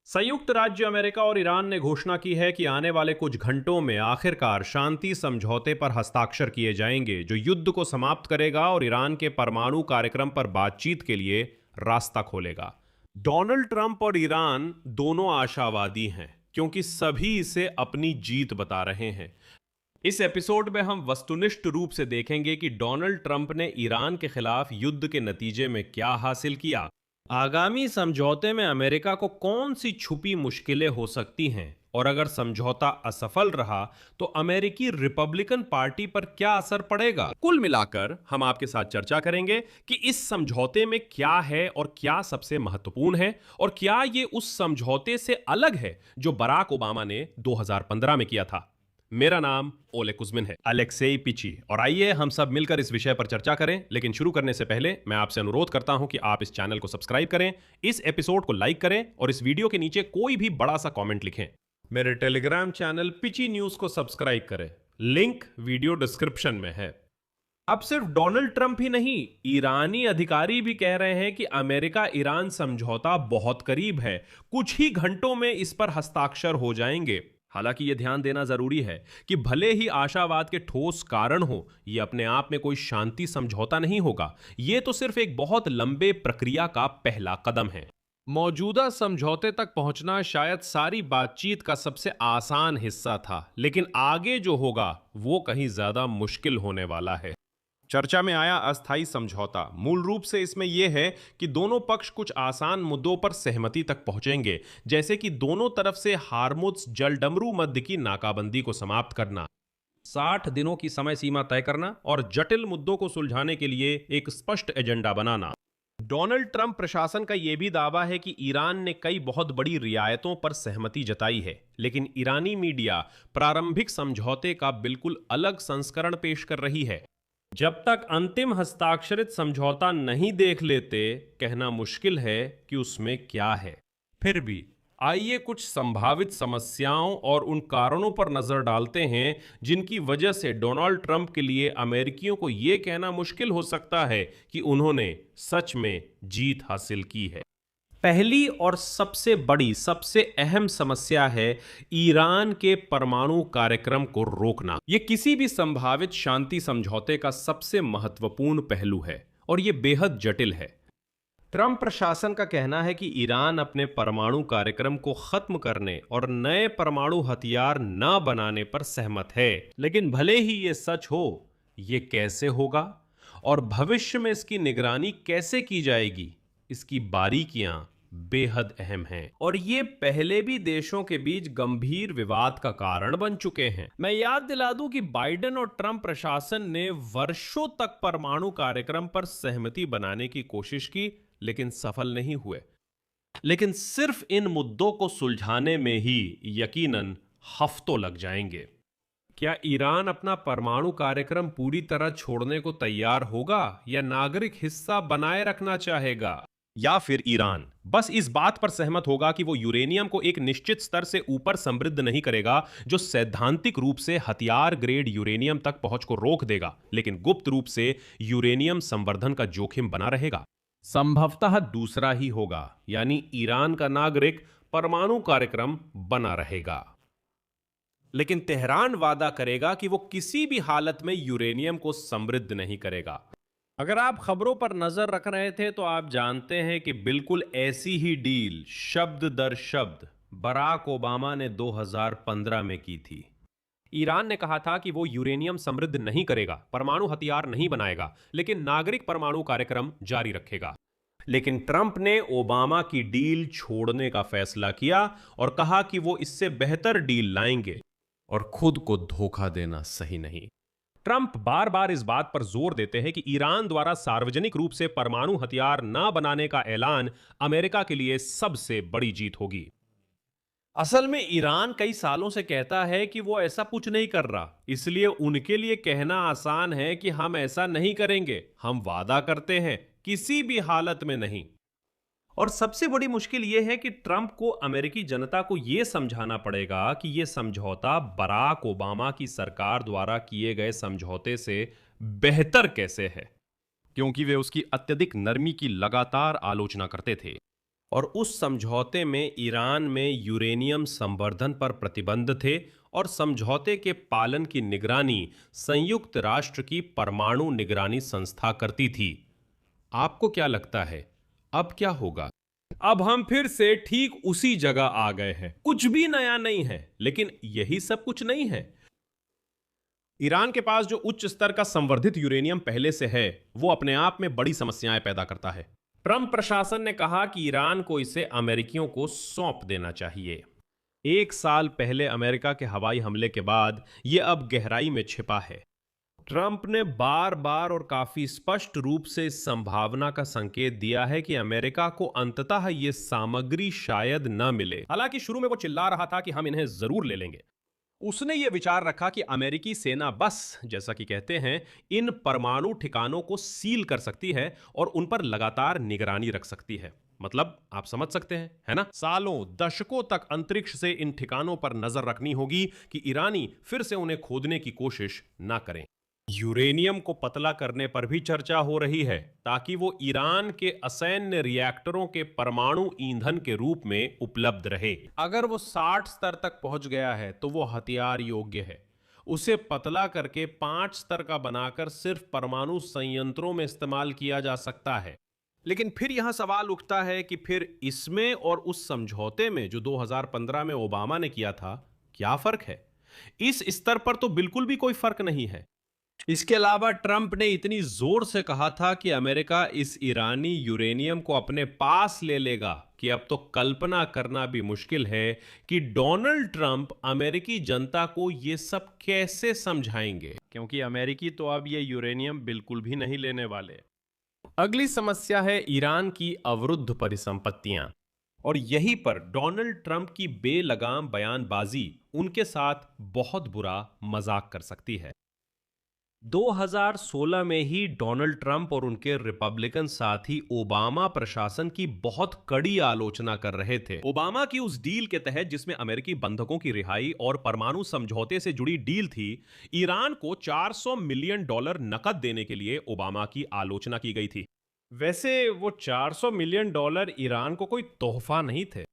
संयुक्त राज्य अमेरिका और ईरान ने घोषणा की है कि आने वाले कुछ घंटों में आखिरकार शांति समझौते पर हस्ताक्षर किए जाएंगे जो युद्ध को समाप्त करेगा और ईरान के परमाणु कार्यक्रम पर बातचीत के लिए रास्ता खोलेगा। डोनाल्ड ट्रंप और ईरान दोनों आशावादी हैं क्योंकि सभी इसे अपनी जीत बता रहे हैं। इस एपिसोड में हम वस्तुनिष्ठ रूप से देखेंगे कि डोनाल्ड ट्रंप ने ईरान के खिलाफ युद्ध के नतीजे में क्या हासिल किया, आगामी समझौते में अमेरिका को कौन सी छुपी मुश्किलें हो सकती हैं, और अगर समझौता असफल रहा तो अमेरिकी रिपब्लिकन पार्टी पर क्या असर पड़ेगा। कुल मिलाकर हम आपके साथ चर्चा करेंगे कि इस समझौते में क्या है और क्या सबसे महत्वपूर्ण है, और क्या ये उस समझौते से अलग है जो बराक ओबामा ने 2015 में किया था। मेरा नाम ओले कुज़्मिन है, अलेक्सेई पिची, और आइए हम सब मिलकर इस विषय पर चर्चा करें। लेकिन शुरू करने से पहले मैं आपसे अनुरोध करता हूं कि आप इस चैनल को सब्सक्राइब करें, इस एपिसोड को लाइक करें और इस वीडियो के नीचे कोई भी बड़ा सा कमेंट लिखें। मेरे टेलीग्राम चैनल पिची न्यूज को सब्सक्राइब करें, लिंक वीडियो डिस्क्रिप्शन में है। अब सिर्फ डोनाल्ड ट्रंप ही नहीं, ईरानी अधिकारी भी कह रहे हैं कि अमेरिका ईरान समझौता बहुत करीब है, कुछ ही घंटों में इस पर हस्ताक्षर हो जाएंगे। हालांकि यह ध्यान देना जरूरी है कि भले ही आशावाद के ठोस कारण हो, यह अपने आप में कोई शांति समझौता नहीं होगा। यह तो सिर्फ एक बहुत लंबे प्रक्रिया का पहला कदम है। मौजूदा समझौते तक पहुंचना शायद सारी बातचीत का सबसे आसान हिस्सा था, लेकिन आगे जो होगा वो कहीं ज्यादा मुश्किल होने वाला है। चर्चा में आया अस्थायी समझौता मूल रूप से इसमें यह है कि दोनों पक्ष कुछ आसान मुद्दों पर सहमति तक पहुंचेंगे, जैसे कि दोनों तरफ से हार्मुज़ जलडमरू मध्य की नाकाबंदी को समाप्त करना, 60 दिनों की समय सीमा तय करना और जटिल मुद्दों को सुलझाने के लिए एक स्पष्ट एजेंडा बनाना। डोनाल्ड ट्रंप प्रशासन का यह भी दावा है कि ईरान ने कई बहुत बड़ी रियायतों पर सहमति जताई है, लेकिन ईरानी मीडिया प्रारंभिक समझौते का बिल्कुल अलग संस्करण पेश कर रही है। जब तक अंतिम हस्ताक्षरित समझौता नहीं देख लेते, कहना मुश्किल है कि उसमें क्या है। फिर भी आइए कुछ संभावित समस्याओं और उन कारणों पर नजर डालते हैं जिनकी वजह से डोनाल्ड ट्रंप के लिए अमेरिकियों को यह कहना मुश्किल हो सकता है कि उन्होंने सच में जीत हासिल की है। पहली और सबसे बड़ी, सबसे अहम समस्या है ईरान के परमाणु कार्यक्रम को रोकना। यह किसी भी संभावित शांति समझौते का सबसे महत्वपूर्ण पहलू है और यह बेहद जटिल है। ट्रंप प्रशासन का कहना है कि ईरान अपने परमाणु कार्यक्रम को खत्म करने और नए परमाणु हथियार न बनाने पर सहमत है, लेकिन भले ही यह सच हो, यह कैसे होगा और भविष्य में इसकी निगरानी कैसे की जाएगी, इसकी बारीकियां बेहद अहम हैं और ये पहले भी देशों के बीच गंभीर विवाद का कारण बन चुके हैं। मैं याद दिला दूं कि बाइडेन और ट्रंप प्रशासन ने वर्षों तक परमाणु कार्यक्रम पर सहमति बनाने की कोशिश की, लेकिन सफल नहीं हुए। लेकिन सिर्फ इन मुद्दों को सुलझाने में ही यकीनन हफ्तों लग जाएंगे। क्या ईरान अपना परमाणु कार्यक्रम पूरी तरह छोड़ने को तैयार होगा या नागरिक हिस्सा बनाए रखना चाहेगा, या फिर ईरान बस इस बात पर सहमत होगा कि वो यूरेनियम को एक निश्चित स्तर से ऊपर समृद्ध नहीं करेगा जो सैद्धांतिक रूप से हथियार ग्रेड यूरेनियम तक पहुंच को रोक देगा, लेकिन गुप्त रूप से यूरेनियम संवर्धन का जोखिम बना रहेगा। संभवतः दूसरा ही होगा, यानी ईरान का नागरिक परमाणु कार्यक्रम बना रहेगा, लेकिन तेहरान वादा करेगा कि वो किसी भी हालत में यूरेनियम को समृद्ध नहीं करेगा। अगर आप खबरों पर नजर रख रहे थे तो आप जानते हैं कि बिल्कुल ऐसी ही डील शब्द दर शब्द बराक ओबामा ने 2015 में की थी। ईरान ने कहा था कि वो यूरेनियम समृद्ध नहीं करेगा, परमाणु हथियार नहीं बनाएगा, लेकिन नागरिक परमाणु कार्यक्रम जारी रखेगा। लेकिन ट्रंप ने ओबामा की डील छोड़ने का फैसला किया और कहा कि वो इससे बेहतर डील लाएंगे, और खुद को धोखा देना सही नहीं। ट्रंप बार बार इस बात पर जोर देते हैं कि ईरान द्वारा सार्वजनिक रूप से परमाणु हथियार न बनाने का ऐलान अमेरिका के लिए सबसे बड़ी जीत होगी। असल में ईरान कई सालों से कहता है कि वो ऐसा कुछ नहीं कर रहा, इसलिए उनके लिए कहना आसान है कि हम ऐसा नहीं करेंगे, हम वादा करते हैं किसी भी हालत में नहीं। और सबसे बड़ी मुश्किल यह है कि ट्रंप को अमेरिकी जनता को यह समझाना पड़ेगा कि यह समझौता बराक ओबामा की सरकार द्वारा किए गए समझौते से बेहतर कैसे है, क्योंकि वे उसकी अत्यधिक नरमी की लगातार आलोचना करते थे। और उस समझौते में ईरान में यूरेनियम संवर्धन पर प्रतिबंध थे और समझौते के पालन की निगरानी संयुक्त राष्ट्र की परमाणु निगरानी संस्था करती थी। आपको क्या लगता है अब क्या होगा? अब हम फिर से ठीक उसी जगह आ गए हैं। कुछ भी नया नहीं है, लेकिन यही सब कुछ नहीं है। ईरान के पास जो उच्च स्तर का संवर्धित यूरेनियम पहले से है, वो अपने आप में बड़ी समस्याएं पैदा करता है। ट्रंप प्रशासन ने कहा कि ईरान को इसे अमेरिकियों को सौंप देना चाहिए। 1 साल पहले अमेरिका के हवाई हमले के बाद यह अब गहराई में छिपा है। ट्रंप ने बार बार और काफी स्पष्ट रूप से इस संभावना का संकेत दिया है कि अमेरिका को अंततः यह सामग्री शायद न मिले। हालांकि शुरू में वो चिल्ला रहा था कि हम इन्हें जरूर ले लेंगे। उसने ये विचार रखा कि अमेरिकी सेना बस, जैसा कि कहते हैं, इन परमाणु ठिकानों को सील कर सकती है और उन पर लगातार निगरानी रख सकती है। मतलब आप समझ सकते हैं, है ना? सालों दशकों तक अंतरिक्ष से इन ठिकानों पर नजर रखनी होगी कि ईरानी फिर से उन्हें खोदने की कोशिश ना करें। यूरेनियम को पतला करने पर भी चर्चा हो रही है, ताकि वो ईरान के असैन्य रिएक्टरों के परमाणु ईंधन के रूप में उपलब्ध रहे। अगर वो 60 स्तर तक पहुंच गया है तो वो हथियार योग्य है। उसे पतला करके 5 स्तर का बनाकर सिर्फ परमाणु संयंत्रों में इस्तेमाल किया जा सकता है। लेकिन फिर यहां सवाल उठता है कि फिर इसमें और उस समझौते में जो 2015 में ओबामा ने किया था, क्या फर्क है? इस स्तर पर तो बिल्कुल भी कोई फर्क नहीं है। इसके अलावा ट्रंप ने इतनी जोर से कहा था कि अमेरिका इस ईरानी यूरेनियम को अपने पास ले लेगा कि अब तो कल्पना करना भी मुश्किल है कि डोनाल्ड ट्रंप अमेरिकी जनता को ये सब कैसे समझाएंगे, क्योंकि अमेरिकी तो अब ये यूरेनियम बिल्कुल भी नहीं लेने वाले। अगली समस्या है ईरान की अवरुद्ध परिसंपत्तियां, और यहीं पर डोनाल्ड ट्रंप की बेलगाम बयानबाजी उनके साथ बहुत बुरा मजाक कर सकती है। 2016 में ही डोनाल्ड ट्रंप और उनके रिपब्लिकन साथी ओबामा प्रशासन की बहुत कड़ी आलोचना कर रहे थे। ओबामा की उस डील के तहत, जिसमें अमेरिकी बंधकों की रिहाई और परमाणु समझौते से जुड़ी डील थी, ईरान को $400 मिलियन नकद देने के लिए ओबामा की आलोचना की गई थी। वैसे वो $400 मिलियन ईरान को कोई तोहफा नहीं थे।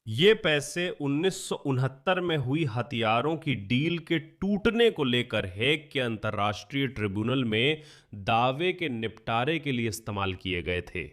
ये पैसे 1969 में हुई हथियारों की डील के टूटने को लेकर हेग के अंतर्राष्ट्रीय ट्रिब्यूनल में दावे के निपटारे के लिए इस्तेमाल किए गए थे।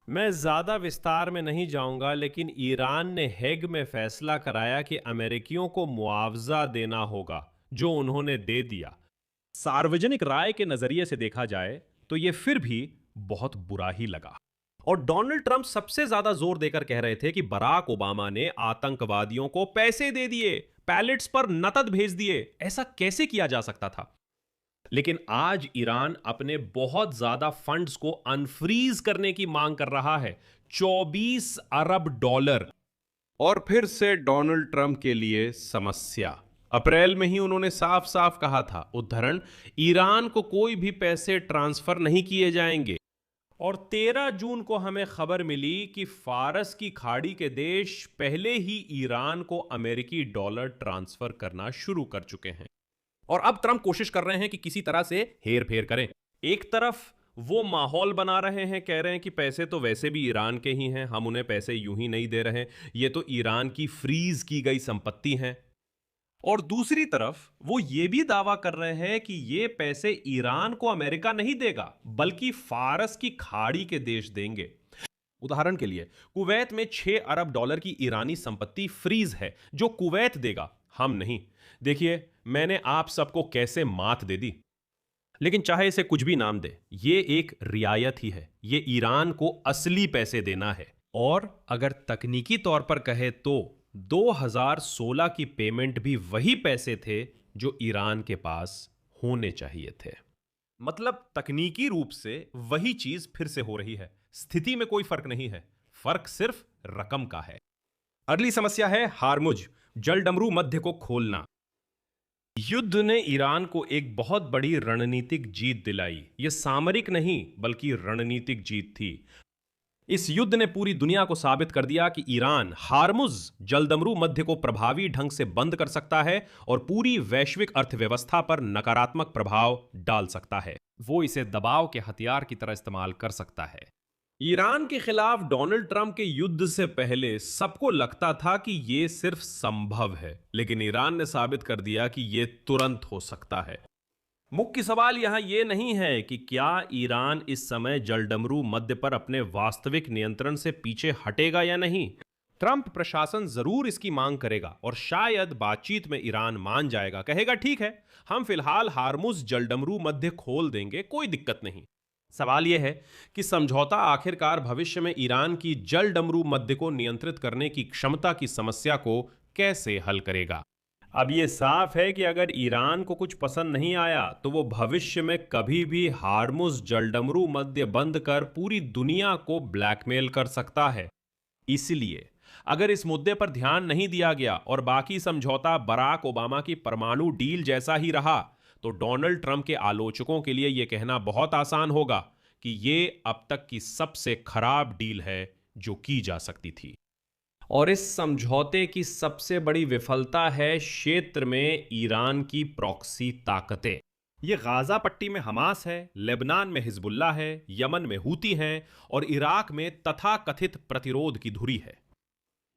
मैं ज्यादा विस्तार में नहीं जाऊंगा, लेकिन ईरान ने हेग में फैसला कराया कि अमेरिकियों को मुआवजा देना होगा, जो उन्होंने दे दिया। सार्वजनिक राय के नजरिए से देखा जाए तो यह फिर भी बहुत बुरा ही लगा। और डोनाल्ड ट्रंप सबसे ज्यादा जोर देकर कह रहे थे कि बराक ओबामा ने आतंकवादियों को पैसे दे दिए, पैलेट्स पर नकद भेज दिए। ऐसा कैसे किया जा सकता था? लेकिन आज ईरान अपने बहुत ज्यादा फंड्स को अनफ्रीज करने की मांग कर रहा है, $24 अरब। और फिर से डोनाल्ड ट्रंप के लिए समस्या। अप्रैल में ही उन्होंने साफ साफ कहा था, उद्धरण, ईरान को कोई भी पैसे ट्रांसफर नहीं किए जाएंगे। और 13 जून को हमें खबर मिली कि फारस की खाड़ी के देश पहले ही ईरान को अमेरिकी डॉलर ट्रांसफर करना शुरू कर चुके हैं। और अब ट्रंप कोशिश कर रहे हैं कि किसी तरह से हेर फेर करें। एक तरफ वो माहौल बना रहे हैं, कह रहे हैं कि पैसे तो वैसे भी ईरान के ही हैं, हम उन्हें पैसे यूं ही नहीं दे रहे, ये तो ईरान की फ्रीज की गई संपत्ति हैं। और दूसरी तरफ वो ये भी दावा कर रहे हैं कि ये पैसे ईरान को अमेरिका नहीं देगा, बल्कि फारस की खाड़ी के देश देंगे। उदाहरण के लिए, कुवैत में $6 अरब की ईरानी संपत्ति फ्रीज है, जो कुवैत देगा, हम नहीं। देखिए, मैंने आप सबको कैसे मात दे दी। लेकिन चाहे इसे कुछ भी नाम दे, ये एक रियायत ही है। ये ईरान को असली पैसे देना है। और अगर तकनीकी तौर पर कहे तो 2016 की पेमेंट भी वही पैसे थे जो ईरान के पास होने चाहिए थे। मतलब तकनीकी रूप से वही चीज फिर से हो रही है। स्थिति में कोई फर्क नहीं है, फर्क सिर्फ रकम का है। अगली समस्या है हार्मुज, जलडमरू मध्य को खोलना। युद्ध ने ईरान को एक बहुत बड़ी रणनीतिक जीत दिलाई। यह सामरिक नहीं बल्कि रणनीतिक जीत थी। इस युद्ध ने पूरी दुनिया को साबित कर दिया कि ईरान हार्मुज जलदमरू मध्य को प्रभावी ढंग से बंद कर सकता है और पूरी वैश्विक अर्थव्यवस्था पर नकारात्मक प्रभाव डाल सकता है। वो इसे दबाव के हथियार की तरह इस्तेमाल कर सकता है। ईरान के खिलाफ डोनाल्ड ट्रंप के युद्ध से पहले सबको लगता था कि ये सिर्फ संभव है, लेकिन ईरान ने साबित कर दिया कि ये तुरंत हो सकता है। मुख्य सवाल यहां यह नहीं है कि क्या ईरान इस समय जलडमरू मध्य पर अपने वास्तविक नियंत्रण से पीछे हटेगा या नहीं। ट्रंप प्रशासन जरूर इसकी मांग करेगा और शायद बातचीत में ईरान मान जाएगा, कहेगा ठीक है, हम फिलहाल हार्मुज जलडमरू मध्य खोल देंगे, कोई दिक्कत नहीं। सवाल यह है कि समझौता आखिरकार भविष्य में ईरान की जलडमरू मध्य को नियंत्रित करने की क्षमता की समस्या को कैसे हल करेगा। अब यह साफ है कि अगर ईरान को कुछ पसंद नहीं आया तो वो भविष्य में कभी भी हार्मुज जलडमरू मध्य बंद कर पूरी दुनिया को ब्लैकमेल कर सकता है। इसलिए अगर इस मुद्दे पर ध्यान नहीं दिया गया और बाकी समझौता बराक ओबामा की परमाणु डील जैसा ही रहा, तो डोनाल्ड ट्रंप के आलोचकों के लिए यह कहना बहुत आसान होगा कि यह अब तक की सबसे खराब डील है जो की जा सकती थी। और इस समझौते की सबसे बड़ी विफलता है क्षेत्र में ईरान की प्रॉक्सी ताकतें। ये गाजा पट्टी में हमास है, लेबनान में हिजबुल्लाह है, यमन में हूती हैं और इराक में तथाकथित प्रतिरोध की धुरी है।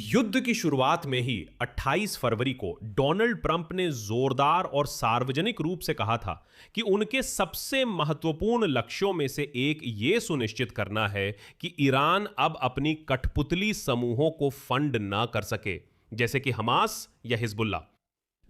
युद्ध की शुरुआत में ही 28 फरवरी को डोनाल्ड ट्रंप ने जोरदार और सार्वजनिक रूप से कहा था कि उनके सबसे महत्वपूर्ण लक्ष्यों में से एक ये सुनिश्चित करना है कि ईरान अब अपनी कठपुतली समूहों को फंड ना कर सके, जैसे कि हमास या हिजबुल्लाह।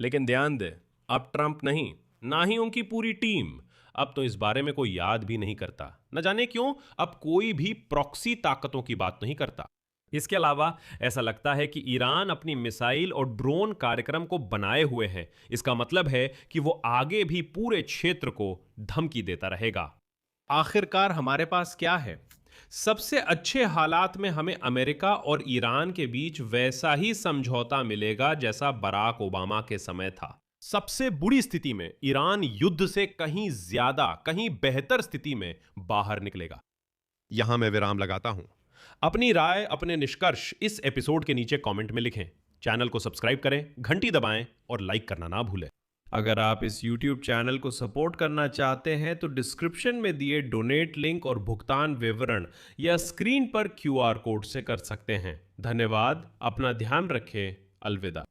लेकिन ध्यान दे, अब ट्रंप नहीं, ना ही उनकी पूरी टीम अब तो इस बारे में कोई याद भी नहीं करता। न जाने क्यों अब कोई भी प्रॉक्सी ताकतों की बात नहीं करता। इसके अलावा ऐसा लगता है कि ईरान अपनी मिसाइल और ड्रोन कार्यक्रम को बनाए हुए है। इसका मतलब है कि वो आगे भी पूरे क्षेत्र को धमकी देता रहेगा। आखिरकार हमारे पास क्या है? सबसे अच्छे हालात में हमें अमेरिका और ईरान के बीच वैसा ही समझौता मिलेगा जैसा बराक ओबामा के समय था। सबसे बुरी स्थिति में ईरान युद्ध से कहीं ज्यादा, कहीं बेहतर स्थिति में बाहर निकलेगा। यहां मैं विराम लगाता हूं। अपनी राय, अपने निष्कर्ष इस एपिसोड के नीचे कमेंट में लिखें। चैनल को सब्सक्राइब करें, घंटी दबाएं और लाइक करना ना भूलें। अगर आप इस YouTube चैनल को सपोर्ट करना चाहते हैं तो डिस्क्रिप्शन में दिए डोनेट लिंक और भुगतान विवरण या स्क्रीन पर QR कोड से कर सकते हैं। धन्यवाद, अपना ध्यान रखें, अलविदा।